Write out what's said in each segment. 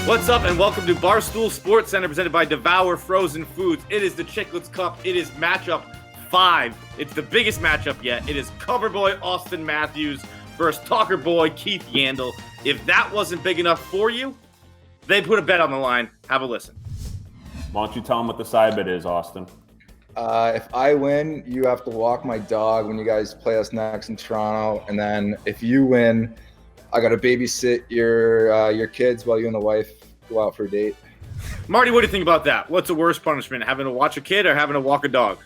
What's up, and welcome to Barstool Sports Center, presented by Devour Frozen Foods. It is the Chiclets Cup. It is matchup 5. It's the biggest matchup yet. It is cover boy Auston Matthews versus talker boy Keith Yandle. If that wasn't big enough for you, they put a bet on the line. Have a listen. Why don't you tell them what the side bet is, Austin? If I win, you have to walk my dog when you guys play us next in Toronto. And then if you win, I got to babysit your kids while you and the wife go out for a date. Marty, what do you think about that? What's the worst punishment, having to watch a kid or having to walk a dog?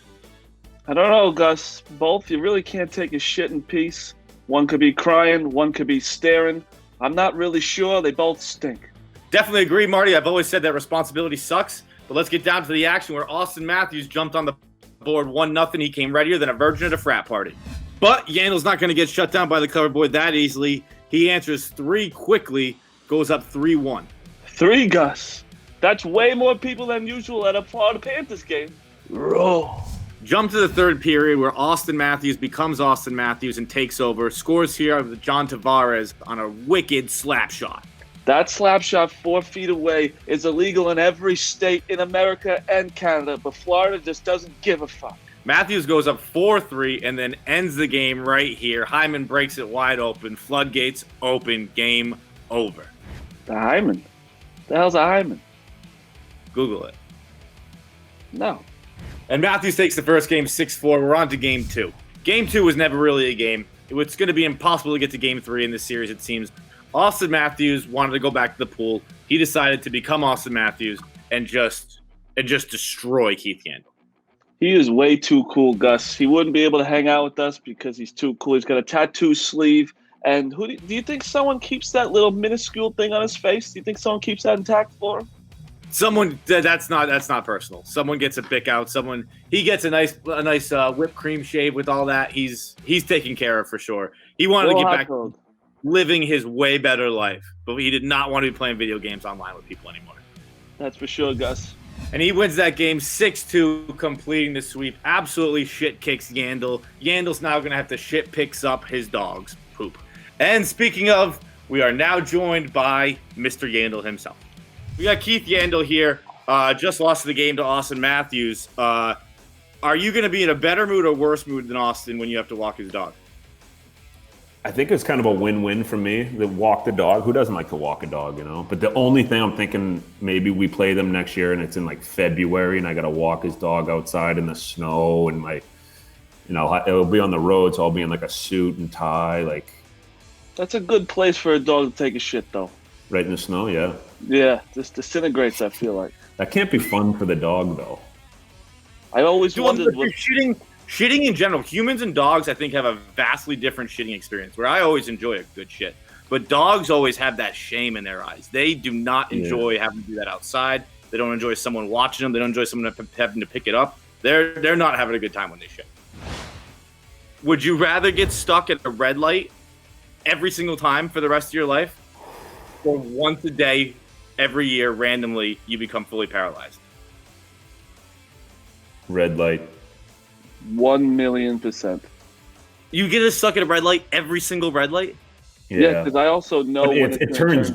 I don't know, Gus. Both. You really can't take a shit in peace. One could be crying, one could be staring. I'm not really sure. They both stink. Definitely agree, Marty. I've always said that responsibility sucks. But let's get down to the action where Auston Matthews jumped on the board 1-0. He came readier than a virgin at a frat party. But Yandle's not going to get shut down by the cover boy that easily. He answers 3 quickly, goes up 3-1. 3, Gus. That's way more people than usual at a Florida Panthers game. Roll. Jump to the third period where Auston Matthews becomes Auston Matthews and takes over. Scores here with John Tavares on a wicked slap shot. That slap shot 4 feet away is illegal in every state in America and Canada, but Florida just doesn't give a fuck. Matthews goes up 4-3 and then ends the game right here. Hyman breaks it wide open. Floodgates open. Game over. The Hyman? The hell's a Hyman? Google it. No. And Matthews takes the first game 6-4. We're on to game 2. Game 2 was never really a game. It's going to be impossible to get to game 3 in this series, it seems. Auston Matthews wanted to go back to the pool. He decided to become Auston Matthews and just destroy Keith Yandle. He is way too cool, Gus. He wouldn't be able to hang out with us because he's too cool. He's got a tattoo sleeve. And do you think someone keeps that little minuscule thing on his face? Do you think someone keeps that intact for him? That's not personal. Someone gets a pick out. He gets a nice whipped cream shave with all that. He's taken care of for sure. He wanted to get back to living his way better life, but he did not want to be playing video games online with people anymore. That's for sure, Gus. And he wins that game 6-2, completing the sweep. Absolutely shit kicks Yandle. Yandle's now going to have to shit picks up his dog's poop. And speaking of, we are now joined by Mr. Yandle himself. We got Keith Yandle here. Just lost the game to Auston Matthews. Are you going to be in a better mood or worse mood than Austin when you have to walk his dog? I think it's kind of a win-win for me to walk the dog. Who doesn't like to walk a dog, you know? But the only thing I'm thinking, maybe we play them next year and it's in like February and I got to walk his dog outside in the snow and it'll be on the road, so I'll be in like a suit and tie. Like, that's a good place for a dog to take a shit, though. Right in the snow, yeah. Yeah, just disintegrates, I feel like. That can't be fun for the dog, though. I always wondered what... Shitting in general, humans and dogs, I think, have a vastly different shitting experience, where I always enjoy a good shit. But dogs always have that shame in their eyes. They do not enjoy having to do that outside. They don't enjoy someone watching them. They don't enjoy someone having to pick it up. They're not having a good time when they shit. Would you rather get stuck at a red light every single time for the rest of your life? Or once a day, every year, randomly, you become fully paralyzed? Red light. 1,000,000%. You get stuck at a red light every single red light? Yeah, because I also know when it turns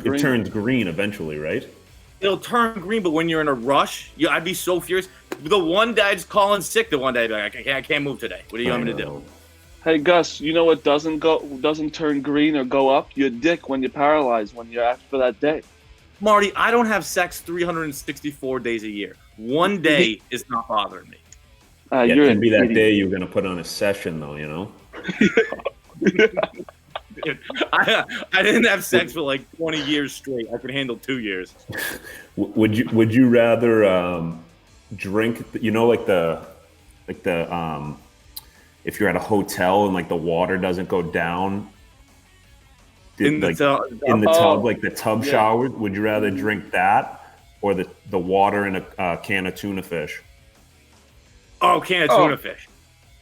green eventually, right? It'll turn green, but when you're in a rush, I'd be so furious. The one guy's calling sick. The one day, like, I can't move today. What do you want me to do? Hey Gus, you know what doesn't turn green or go up? Your dick when you're paralyzed, when you're after for that day. Marty, I don't have sex 364 days a year. One day is not bothering me. It can be that day you're going to put on a session, though, you know? Dude, I didn't have sex for like 20 years straight. I could handle 2 years. Would you rather drink, if you're at a hotel and like the water doesn't go down in the tub, like the tub shower, would you rather drink that or the water in a can of tuna fish? Oh, can of tuna fish.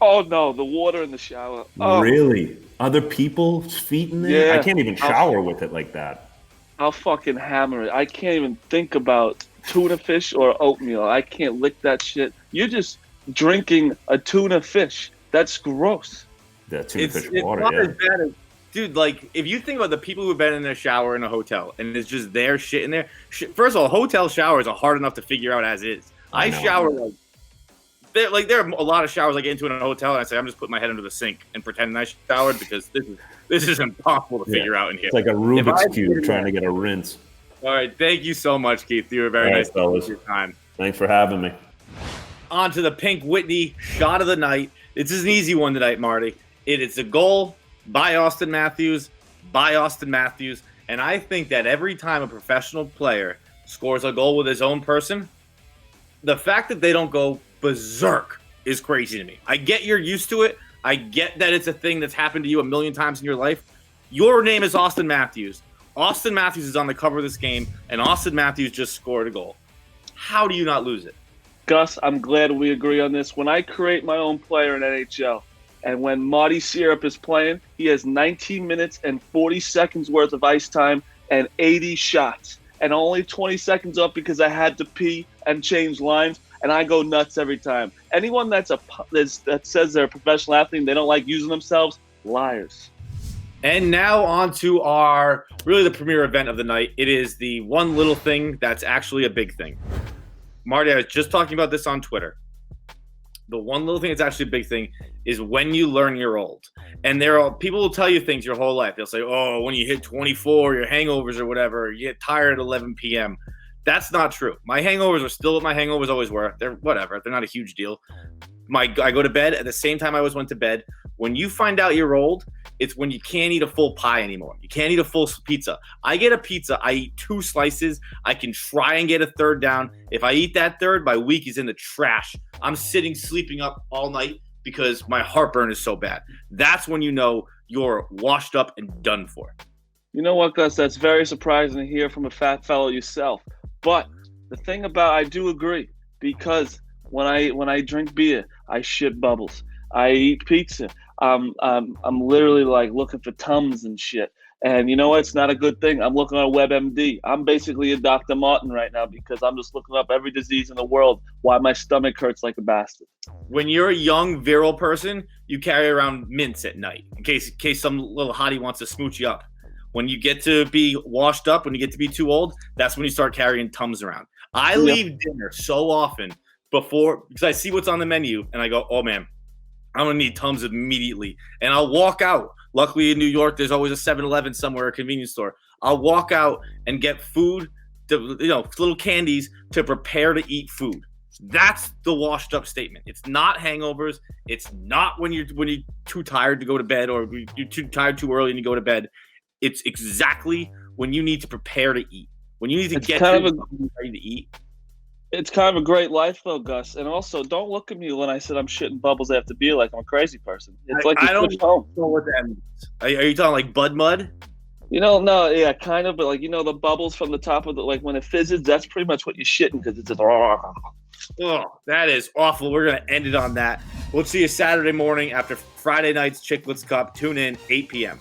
Oh, no, the water in the shower. Oh. Really? Other people's feet in there? Yeah. I can't even shower with it like that. I'll fucking hammer it. I can't even think about tuna fish or oatmeal. I can't lick that shit. You're just drinking a tuna fish. That's gross. The tuna fish It's water, not yeah. as bad as Dude, like, if you think about the people who've been in their shower in a hotel and it's just their shit in there, first of all, hotel showers are hard enough to figure out as is. I shower like there are a lot of showers I get into in a hotel, and I say I'm just putting my head under the sink and pretending I showered because this is impossible to figure out in here. It's like a Rubik's Cube trying to get a rinse. All right, thank you so much, Keith. You were very nice with your time. Thanks for having me. On to the Pink Whitney shot of the night. It's an easy one tonight, Marty. It's a goal by Auston Matthews, and I think that every time a professional player scores a goal with his own person, the fact that they don't go berserk is crazy to me. I get you're used to it. I get that it's a thing that's happened to you a million times in your life. Your name is Auston Matthews. Auston Matthews is on the cover of this game, and Auston Matthews just scored a goal. How do you not lose it? Gus, I'm glad we agree on this. When I create my own player in NHL, and when Marty Syrup is playing, he has 19 minutes and 40 seconds worth of ice time and 80 shots, and only 20 seconds up because I had to pee and change lines, and I go nuts every time. Anyone that says they're a professional athlete and they don't like using themselves, liars. And now on to our, really the premier event of the night. It is the one little thing that's actually a big thing. Marty, I was just talking about this on Twitter. The one little thing that's actually a big thing is when you learn you're old. And people will tell you things your whole life. They'll say, oh, when you hit 24, your hangovers or whatever, you get tired at 11 p.m. That's not true. My hangovers are still what my hangovers always were. They're whatever. They're not a huge deal. I go to bed at the same time I always went to bed. When you find out you're old, it's when you can't eat a full pie anymore. You can't eat a full pizza. I get a pizza. I eat 2 slices. I can try and get a third down. If I eat that third, my week is in the trash. I'm sleeping up all night because my heartburn is so bad. That's when you know you're washed up and done for. You know what, Gus? That's very surprising to hear from a fat fellow yourself. But the thing about, I do agree, because when I drink beer, I shit bubbles. I eat pizza. I'm literally like looking for Tums and shit. And you know what? It's not a good thing. I'm looking on WebMD. I'm basically a Dr. Martin right now because I'm just looking up every disease in the world, why my stomach hurts like a bastard. When you're a young, virile person, you carry around mints at night in case some little hottie wants to smooch you up. When you get to be washed up, when you get to be too old, that's when you start carrying Tums around. I leave dinner so often because I see what's on the menu and I go, oh man, I'm going to need Tums immediately. And I'll walk out. Luckily in New York, there's always a 7-Eleven somewhere, a convenience store. I'll walk out and get food, little candies to prepare to eat food. That's the washed up statement. It's not hangovers. It's not when you're too tired to go to bed or you're too tired too early and you go to bed. It's exactly when you need to prepare to eat. When you need to get ready to eat. It's kind of a great life, though, Gus. And also, don't look at me when I said I'm shitting bubbles after beer like I'm a crazy person. It's like I don't know what that means. Are you talking like Bud Mud? No, yeah, kind of. But like, the bubbles from the top of like when it fizzes, that's pretty much what you're shitting because it's just. Oh, that is awful. We're going to end it on that. We'll see you Saturday morning after Friday night's Chiclets Cup. Tune in, 8 p.m.